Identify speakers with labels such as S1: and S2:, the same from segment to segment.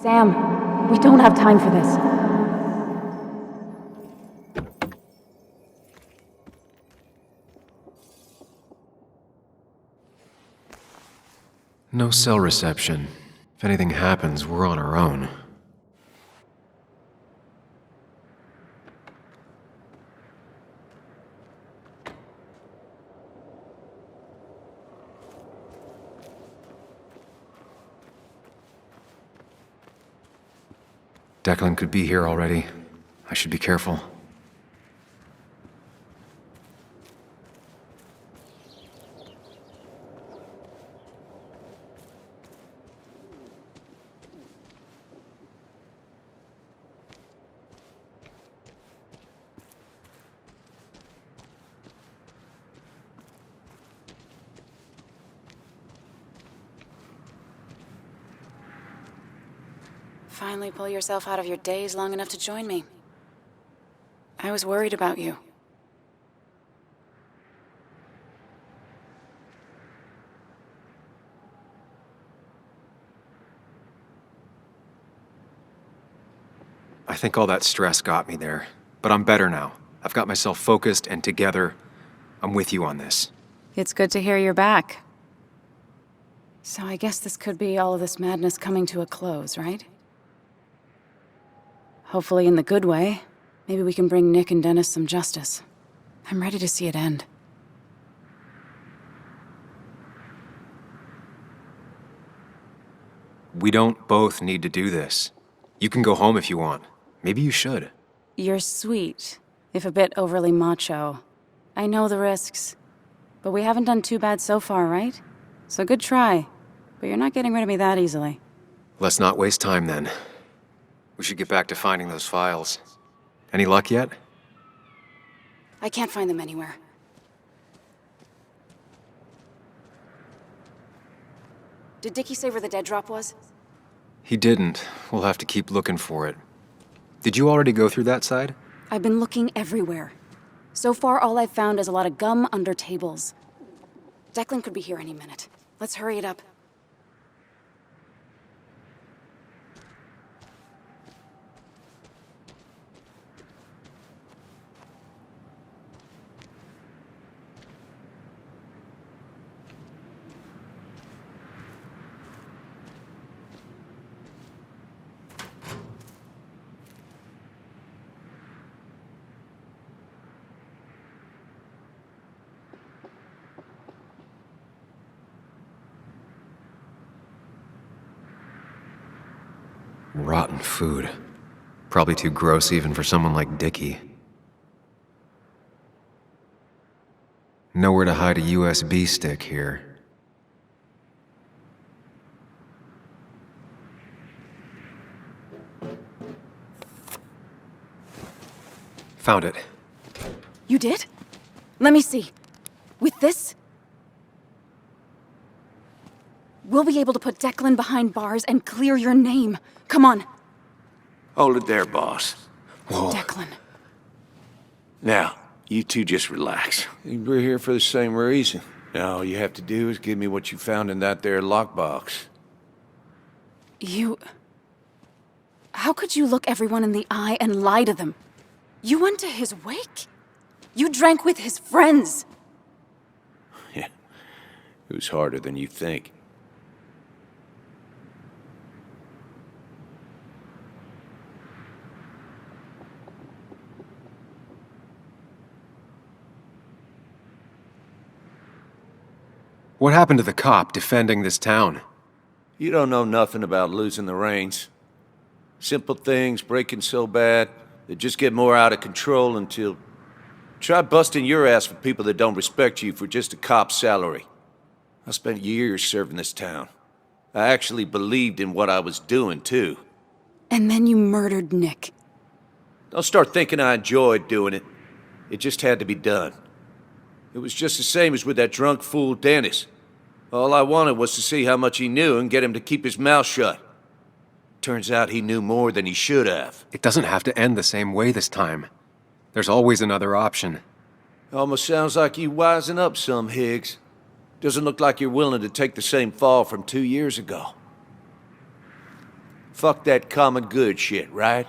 S1: Sam, we don't have time for this.
S2: No cell reception. If anything happens, we're on our own. Declan could be here already. I should be careful.
S3: Finally pull yourself out of your daze long enough to join me. I was worried about you.
S2: I think all that stress got me there, but I'm better now. I've got myself focused and together. I'm with you on this.
S3: It's good to hear you're back. So I guess this could be all of this madness coming to a close, right? Hopefully in the good way. Maybe we can bring Nick and Dennis some justice. I'm ready to see it end.
S2: We don't both need to do this. You can go home if you want. Maybe you should.
S3: You're sweet, if a bit overly macho. I know the risks. But we haven't done too bad so far, right? So good try. But you're not getting rid of me that easily.
S2: Let's not waste time then. We should get back to finding those files. Any luck yet?
S3: I can't find them anywhere. Did Dickie say where the dead drop was?
S2: He didn't. We'll have to keep looking for it. Did you already go through that side?
S3: I've been looking everywhere. So far, all I've found is a lot of gum under tables. Declan could be here any minute. Let's hurry it up.
S2: Rotten food. Probably too gross even for someone like Dickie. Nowhere to hide a USB stick here. Found it.
S3: You did? Let me see. With this? We'll be able to put Declan behind bars and clear your name. Come on.
S4: Hold it there, boss.
S2: Whoa.
S3: Declan.
S4: Now, you two just relax.
S5: We're here for the same reason. Now all you have to do is give me what you found in that there lockbox.
S3: You... How could you look everyone in the eye and lie to them? You went to his wake? You drank with his friends!
S5: Yeah, it was harder than you think.
S2: What happened to the cop defending this town?
S5: You don't know nothing about losing the reins. Simple things breaking so bad, they just get more out of control until... Try busting your ass for people that don't respect you for just a cop's salary. I spent years serving this town. I actually believed in what I was doing, too.
S3: And then you murdered Nick.
S5: Don't start thinking I enjoyed doing it. It just had to be done. It was just the same as with that drunk fool Dennis. All I wanted was to see how much he knew and get him to keep his mouth shut. Turns out he knew more than he should have.
S2: It doesn't have to end the same way this time. There's always another option.
S5: Almost sounds like you wising up some, Higgs. Doesn't look like you're willing to take the same fall from 2 years ago. Fuck that common good shit, right?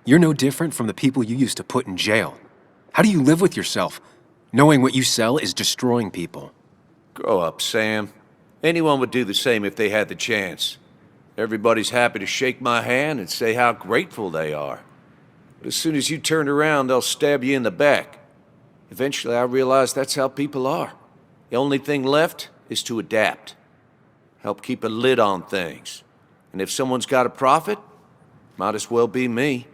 S2: You're no different from the people you used to put in jail. How do you live with yourself, knowing what you sell is destroying people?
S5: Grow up, Sam. Anyone would do the same if they had the chance. Everybody's happy to shake my hand and say how grateful they are. But as soon as you turn around, they'll stab you in the back. Eventually, I realized that's how people are. The only thing left is to adapt. Help keep a lid on things. And if someone's got a profit, might as well be me.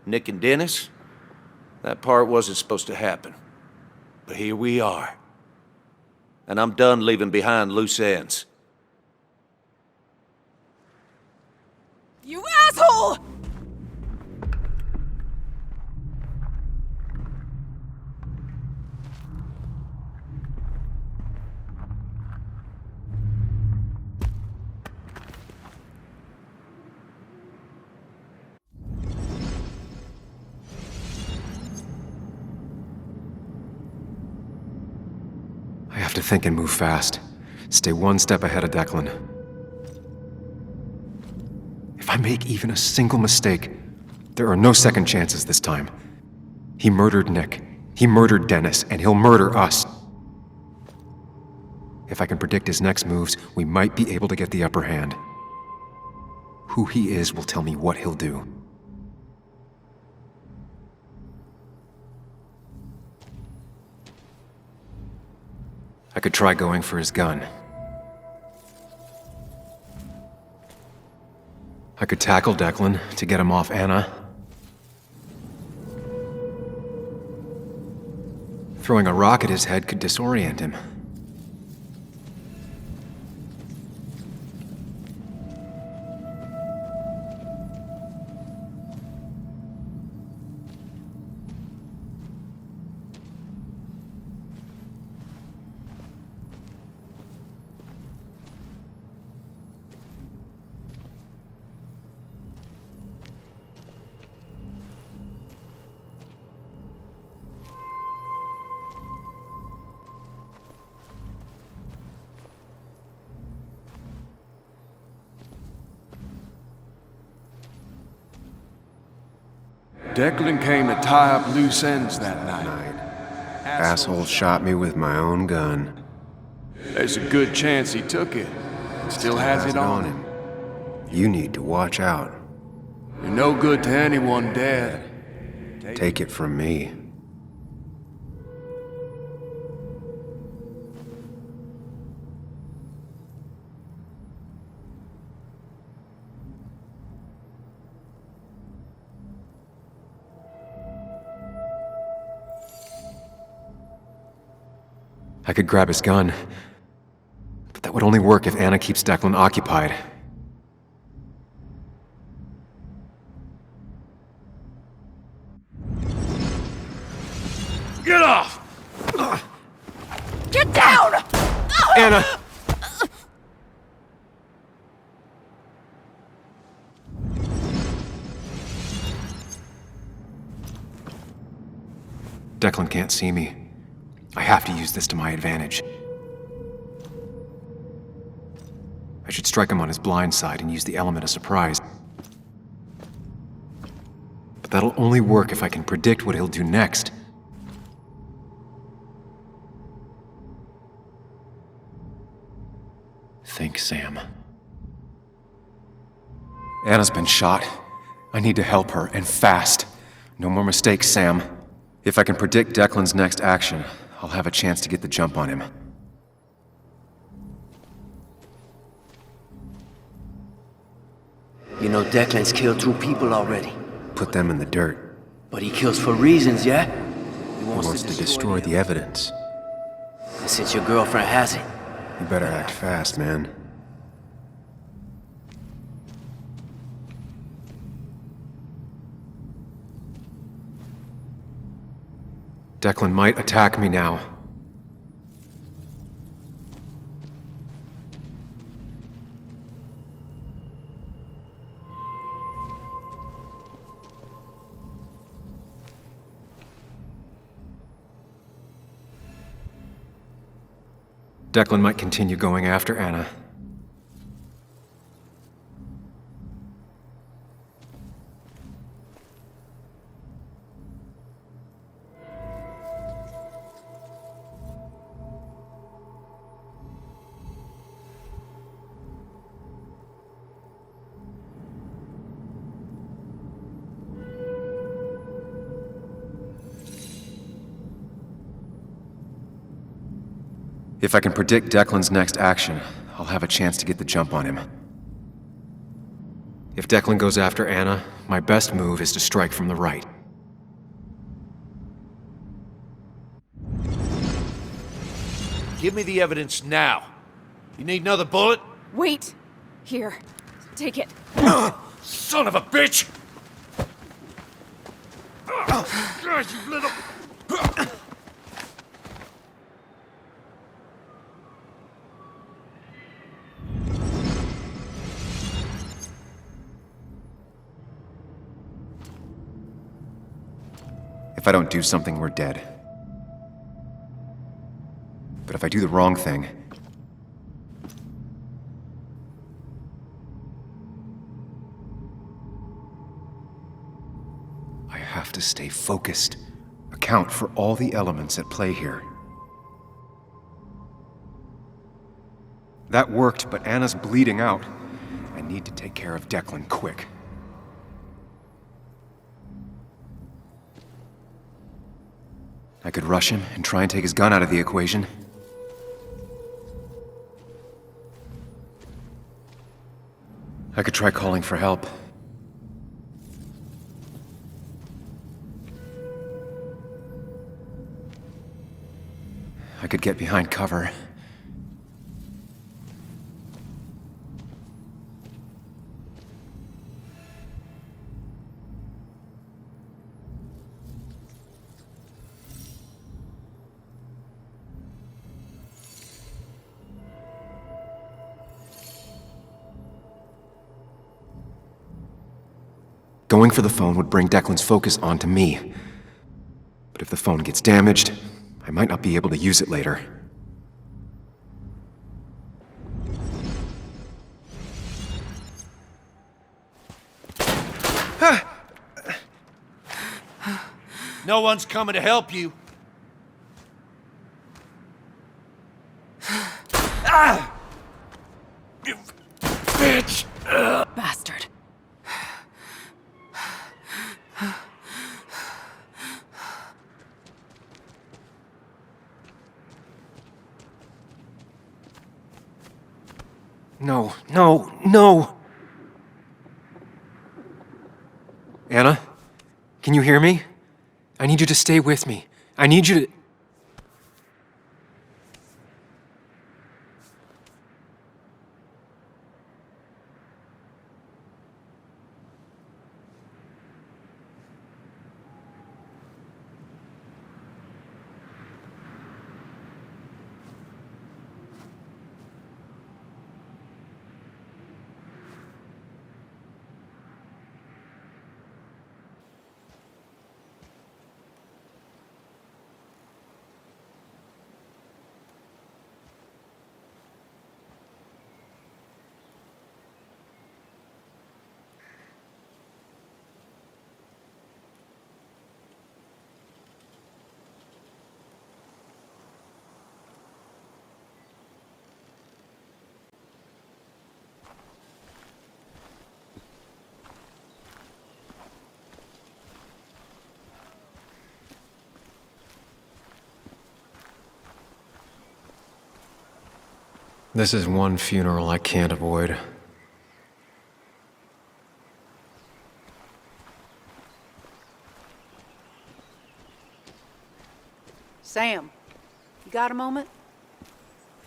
S5: Nick and Dennis, that part wasn't supposed to happen. But here we are. And I'm done leaving behind loose ends.
S3: You asshole!
S2: I have to think and move fast. Stay one step ahead of Declan. If I make even a single mistake, there are no second chances this time. He murdered Nick. He murdered Dennis, and he'll murder us. If I can predict his next moves, we might be able to get the upper hand. Who he is will tell me what he'll do. I could try going for his gun. I could tackle Declan to get him off Anna. Throwing a rock at his head could disorient him.
S6: Declan came to tie up loose ends that night.
S7: Asshole shot me with my own gun.
S6: There's a good chance he took it. Still has it on him.
S7: You need to watch out.
S6: You're no good to anyone dead.
S7: Take it from me.
S2: I could grab his gun, but that would only work if Anna keeps Declan occupied.
S5: Get off!
S3: Get down!
S2: Anna! Declan can't see me. I have to use this to my advantage. I should strike him on his blind side and use the element of surprise. But that'll only work if I can predict what he'll do next. Think, Sam. Anna's been shot. I need to help her, and fast. No more mistakes, Sam. If I can predict Declan's next action, I'll have a chance to get the jump on him.
S8: You know Declan's killed 2 people already.
S7: Put them in the dirt.
S8: But he kills for reasons, yeah? He
S7: He wants to destroy the evidence.
S8: And since your girlfriend has it,
S7: You better act fast, man.
S2: Declan might attack me now. Declan might continue going after Anna. If I can predict Declan's next action, I'll have a chance to get the jump on him. If Declan goes after Anna, my best move is to strike from the right.
S5: Give me the evidence now. You need another bullet?
S3: Wait! Here. Take it.
S5: Son of a bitch! You little...
S2: If I don't do something, we're dead. But if I do the wrong thing... I have to stay focused. Account for all the elements at play here. That worked, but Anna's bleeding out. I need to take care of Declan quick. I could rush him and try and take his gun out of the equation. I could try calling for help. I could get behind cover. Going for the phone would bring Declan's focus onto me. But if the phone gets damaged, I might not be able to use it later.
S5: No one's coming to help you. You bitch!
S3: Bastard.
S2: No, no, no! Anna? Can you hear me? I need you to stay with me. I need you to... This is one funeral I can't avoid.
S9: Sam, you got a moment?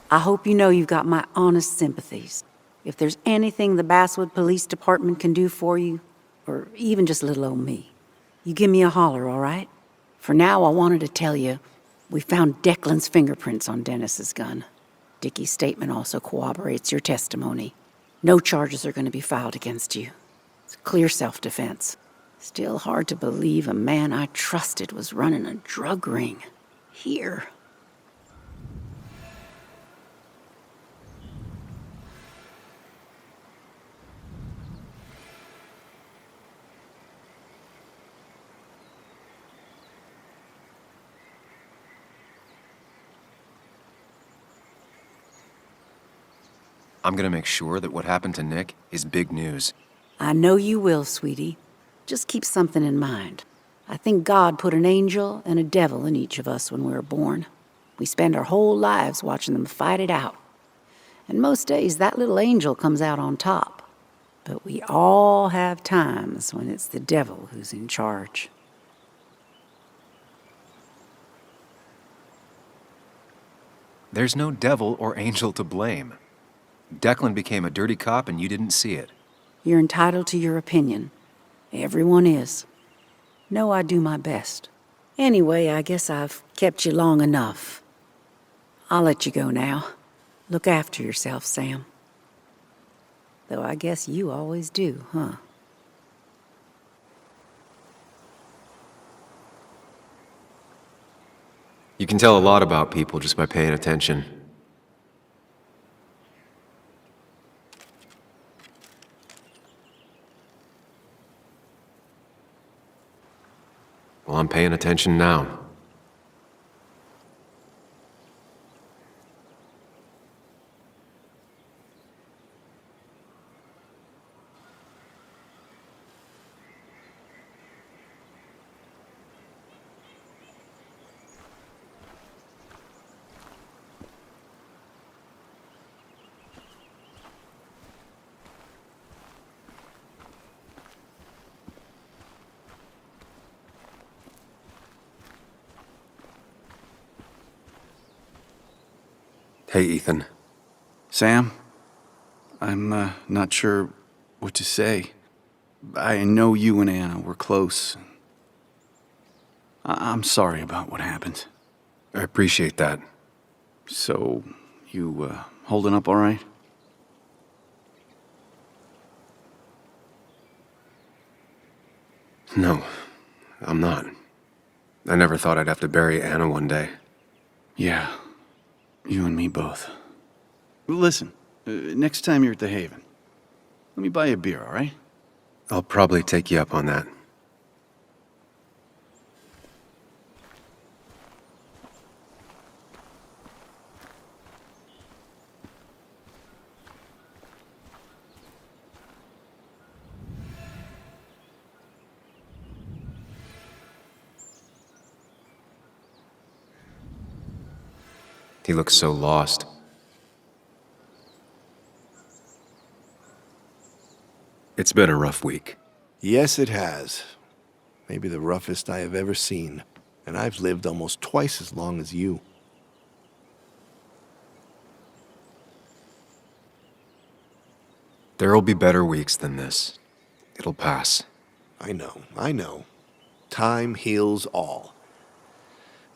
S9: I hope you know you've got my honest sympathies. If there's anything the Basswood Police Department can do for you, or even just little old me, you give me a holler, all right? For now, I wanted to tell you, we found Declan's fingerprints on Dennis's gun. Dickie's statement also corroborates your testimony. No charges are going to be filed against you. It's clear self-defense. Still hard to believe a man I trusted was running a drug ring. Here.
S2: I'm gonna make sure that what happened to Nick is big news.
S9: I know you will, sweetie. Just keep something in mind. I think God put an angel and a devil in each of us when we were born. We spend our whole lives watching them fight it out. And most days, that little angel comes out on top. But we all have times when it's the devil who's in charge.
S2: There's no devil or angel to blame. Declan became a dirty cop and you didn't see it.
S9: You're entitled to your opinion. Everyone is. Know I do my best. Anyway, I guess I've kept you long enough. I'll let you go now. Look after yourself, Sam. Though I guess you always do, huh?
S2: You can tell a lot about people just by paying attention. Well, I'm paying attention now. Hey, Ethan.
S6: Sam, I'm not sure what to say. I know you and Anna were close. I'm sorry about what happened.
S2: I appreciate that.
S6: So, you holding up all right?
S2: No, I'm not. I never thought I'd have to bury Anna one day.
S6: Yeah, you and me both. Listen, next time you're at the Haven, let me buy you a beer, all right?
S2: I'll probably take you up on that. He looks so lost. It's been a rough week.
S4: Yes, it has. Maybe the roughest I have ever seen. And I've lived almost twice as long as you.
S2: There'll be better weeks than this. It'll pass.
S4: I know. Time heals all.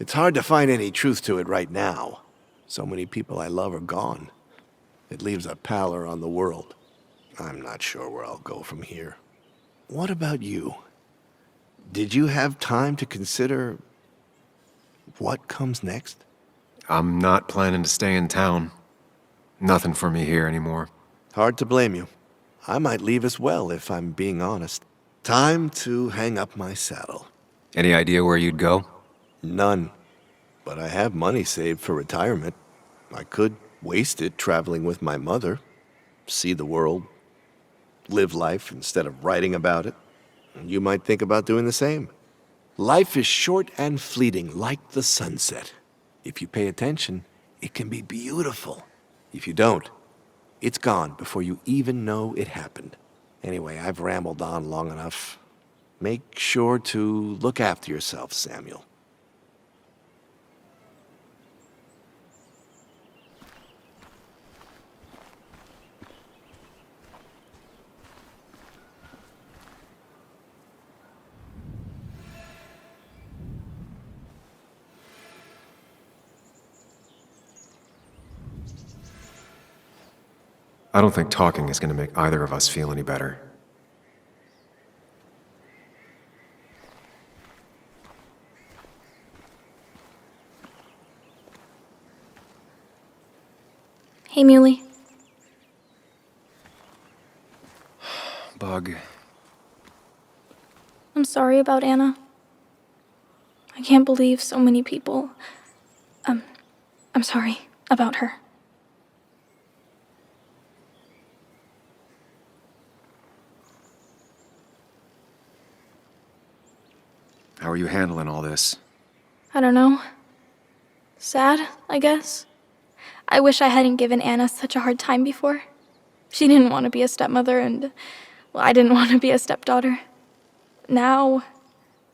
S4: It's hard to find any truth to it right now. So many people I love are gone. It leaves a pallor on the world. I'm not sure where I'll go from here. What about you? Did you have time to consider what comes next?
S2: I'm not planning to stay in town. Nothing for me here anymore.
S4: Hard to blame you. I might leave as well, if I'm being honest. Time to hang up my saddle.
S2: Any idea where you'd go?
S4: None. But I have money saved for retirement. I could waste it traveling with my mother, see the world, live life instead of writing about it. You might think about doing the same. Life is short and fleeting, like the sunset. If you pay attention, it can be beautiful. If you don't, it's gone before you even know it happened. Anyway, I've rambled on long enough. Make sure to look after yourself, Samuel.
S2: I don't think talking is going to make either of us feel any better.
S10: Hey, Muley.
S2: Bug.
S10: I'm sorry about Anna. I can't believe so many people... I'm sorry about her.
S2: How are you handling all this?
S10: I don't know. Sad, I guess. I wish I hadn't given Anna such a hard time before. She didn't want to be a stepmother, and, well, I didn't want to be a stepdaughter. Now,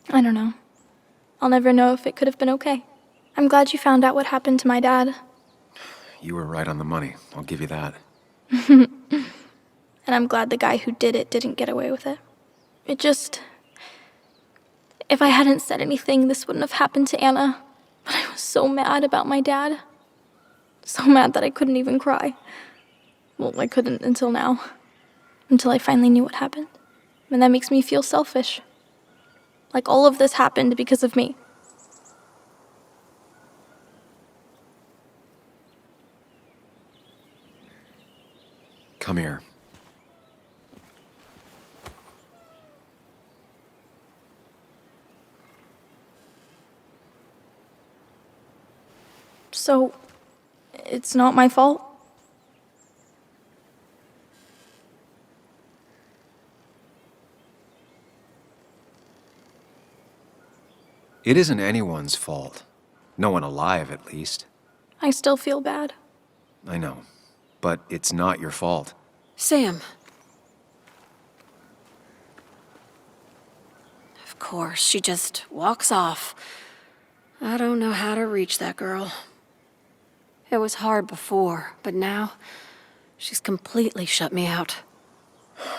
S10: I don't know. I'll never know if it could have been okay. I'm glad you found out what happened to my dad.
S2: You were right on the money. I'll give you that.
S10: And I'm glad the guy who did it didn't get away with it. It just... If I hadn't said anything, this wouldn't have happened to Anna. But I was so mad about my dad. So mad that I couldn't even cry. Well, I couldn't until now. Until I finally knew what happened. And that makes me feel selfish. Like all of this happened because of me.
S2: Come here.
S10: So, it's not my fault?
S2: It isn't anyone's fault. No one alive, at least.
S10: I still feel bad.
S2: I know. But it's not your fault.
S9: Sam. Of course, she just walks off. I don't know how to reach that girl. It was hard before, but now she's completely shut me out.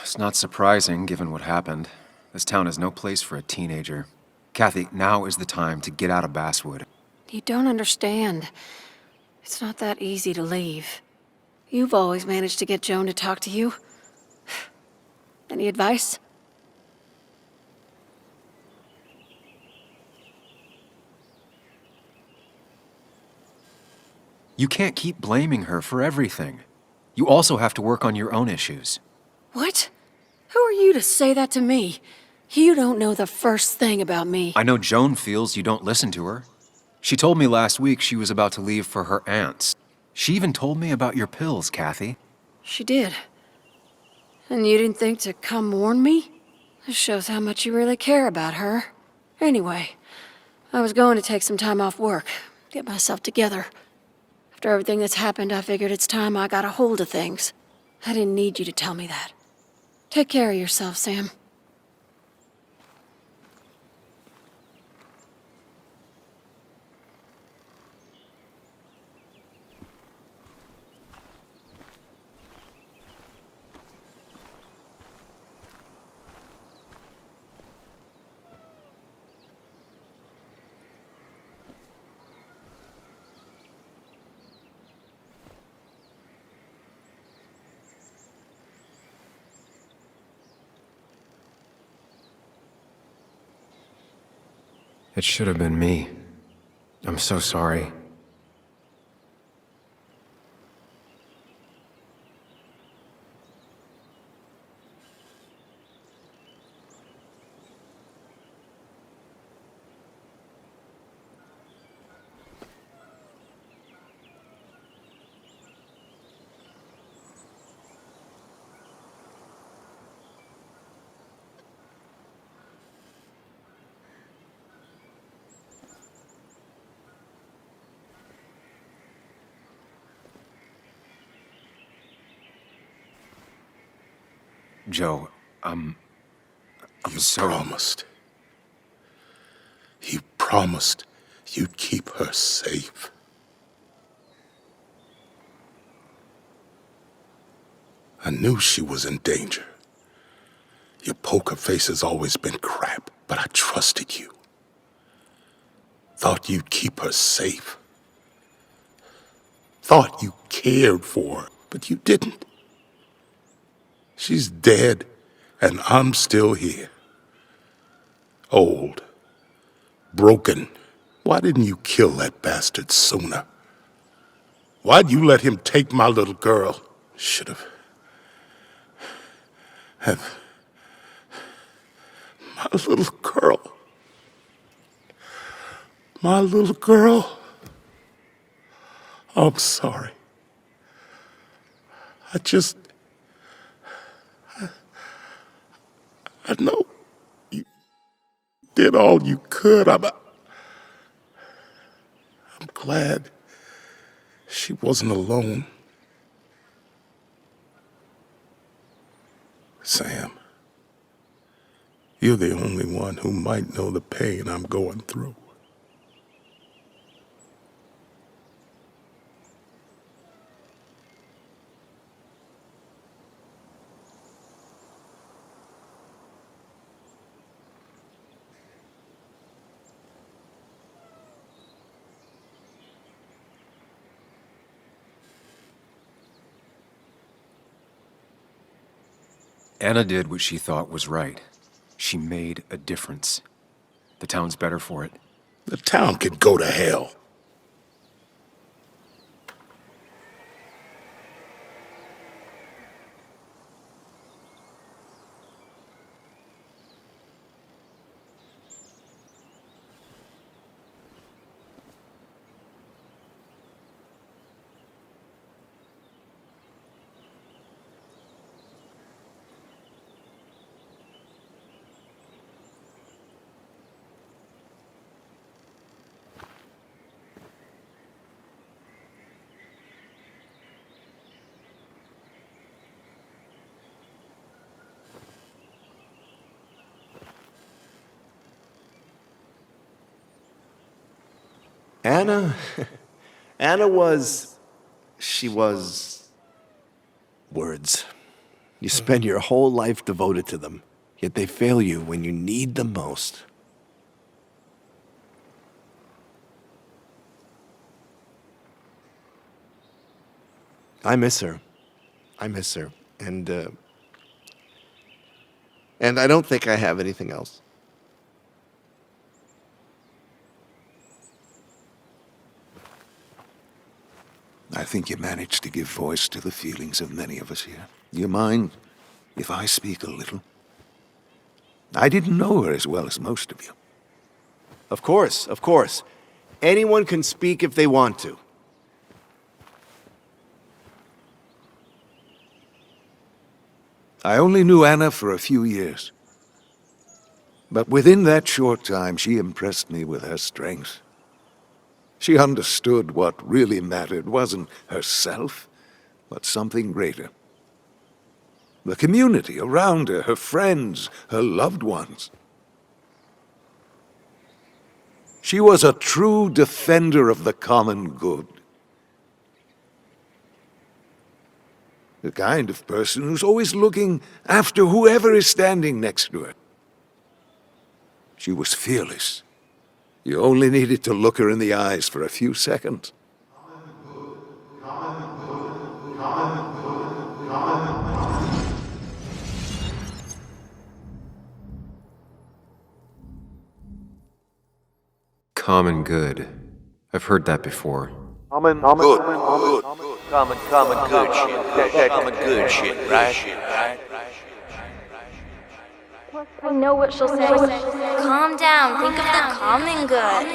S2: It's not surprising, given what happened. This town is no place for a teenager. Kathy, now is the time to get out of Basswood.
S9: You don't understand. It's not that easy to leave. You've always managed to get Joan to talk to you. Any advice?
S2: You can't keep blaming her for everything. You also have to work on your own issues.
S9: What? Who are you to say that to me? You don't know the first thing about me.
S2: I know Joan feels you don't listen to her. She told me last week she was about to leave for her aunt's. She even told me about your pills, Kathy.
S9: She did. And you didn't think to come warn me? This shows how much you really care about her. Anyway, I was going to take some time off work, get myself together. After everything that's happened, I figured it's time I got a hold of things. I didn't need you to tell me that. Take care of yourself, Sam.
S2: It should have been me. I'm so sorry. Joe, I'm so...
S11: promised. You promised you'd keep her safe. I knew she was in danger. Your poker face has always been crap, but I trusted you. Thought you'd keep her safe. Thought you cared for her, but you didn't. She's dead, and I'm still here. Old. Broken. Why didn't you kill that bastard sooner? Why'd you let him take my little girl? Should have... My little girl. My little girl. I'm sorry. I know you did all you could. I'm glad she wasn't alone. Sam, you're the only one who might know the pain I'm going through.
S2: Anna did what she thought was right. She made a difference. The town's better for it.
S11: The town can go to hell.
S4: She was... words. You spend your whole life devoted to them, yet they fail you when you need them most. I miss her. And I don't think I have anything else.
S12: I think you managed to give voice to the feelings of many of us here. Do you mind if I speak a little? I didn't know her as well as most of you.
S4: Of course. Anyone can speak if they want to.
S12: I only knew Anna for a few years. But within that short time, she impressed me with her strength. She understood what really mattered wasn't herself, but something greater. The community around her, her friends, her loved ones. She was a true defender of the common good. The kind of person who's always looking after whoever is standing next to her. She was fearless. You only needed to look her in the eyes for a few seconds.
S2: Common good. I've heard that before.
S5: Common good shit. Common good shit, right?
S10: I know what she'll say. Calm down. Think of the common good.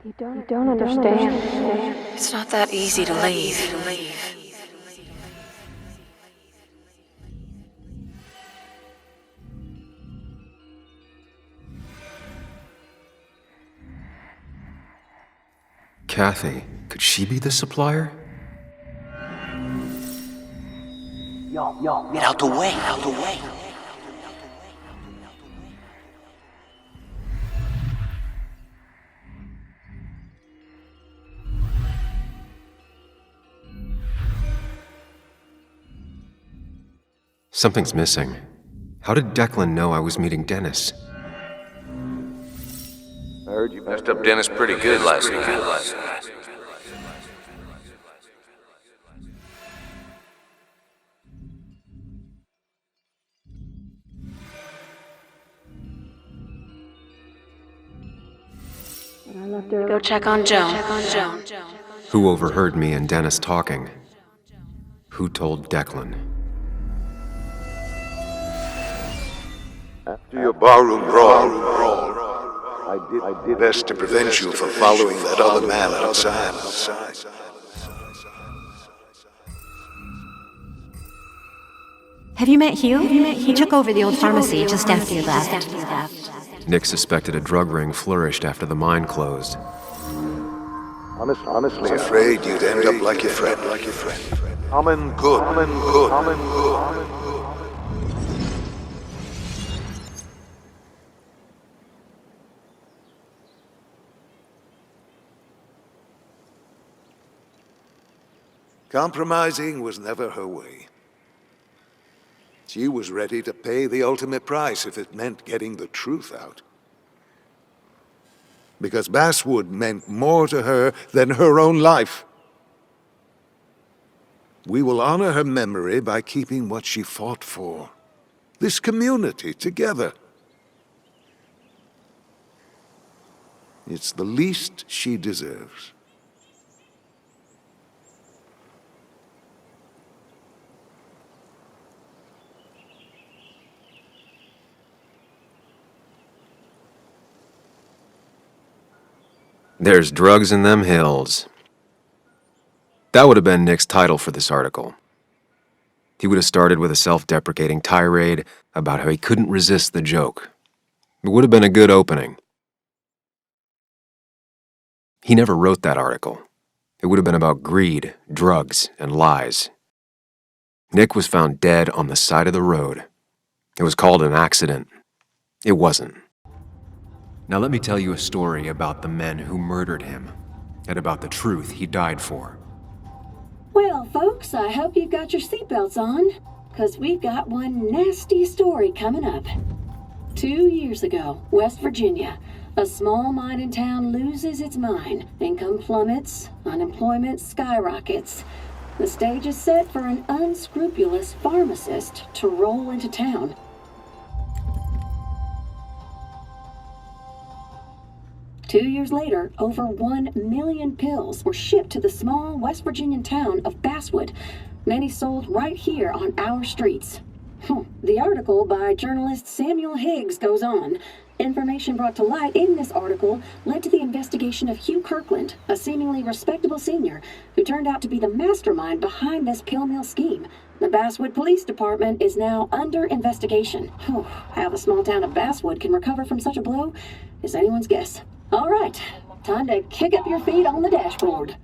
S1: You don't understand.
S3: It's not that easy to leave.
S2: Kathy, could she be the supplier?
S8: Yo, get out the way.
S2: Something's missing. How did Declan know I was meeting Dennis?
S5: I heard you messed up Dennis pretty good last night.
S3: Go check on Joan.
S2: Who overheard me and Dennis talking? Who told Declan?
S12: After your barroom brawl, I did best to prevent you from following that other man outside.
S13: Have you met Hugh? He took over the old pharmacy just after you left.
S2: Nick suspected a drug ring flourished after the mine closed.
S12: Honestly, I was afraid you'd end up like your friend. Common good. Compromising was never her way. She was ready to pay the ultimate price if it meant getting the truth out. Because Basswood meant more to her than her own life. We will honor her memory by keeping what she fought for. This community together. It's the least she deserves.
S2: There's drugs in them hills. That would have been Nick's title for this article. He would have started with a self-deprecating tirade about how he couldn't resist the joke. It would have been a good opening. He never wrote that article. It would have been about greed, drugs, and lies. Nick was found dead on the side of the road. It was called an accident. It wasn't. Now let me tell you a story about the men who murdered him, and about the truth he died for.
S14: Well, folks, I hope you've got your seatbelts on, because we've got one nasty story coming up. 2 years ago, West Virginia, a small mining town loses its mine. Income plummets, unemployment skyrockets. The stage is set for an unscrupulous pharmacist to roll into town. Two years later, over 1 million pills were shipped to the small West Virginian town of Basswood, many sold right here on our streets. The article by journalist Samuel Higgs goes on. Information brought to light in this article led to the investigation of Hugh Kirkland, a seemingly respectable senior, who turned out to be the mastermind behind this pill mill scheme. The Basswood Police Department is now under investigation. How the small town of Basswood can recover from such a blow is anyone's guess. All right, time to kick up your feet on the dashboard.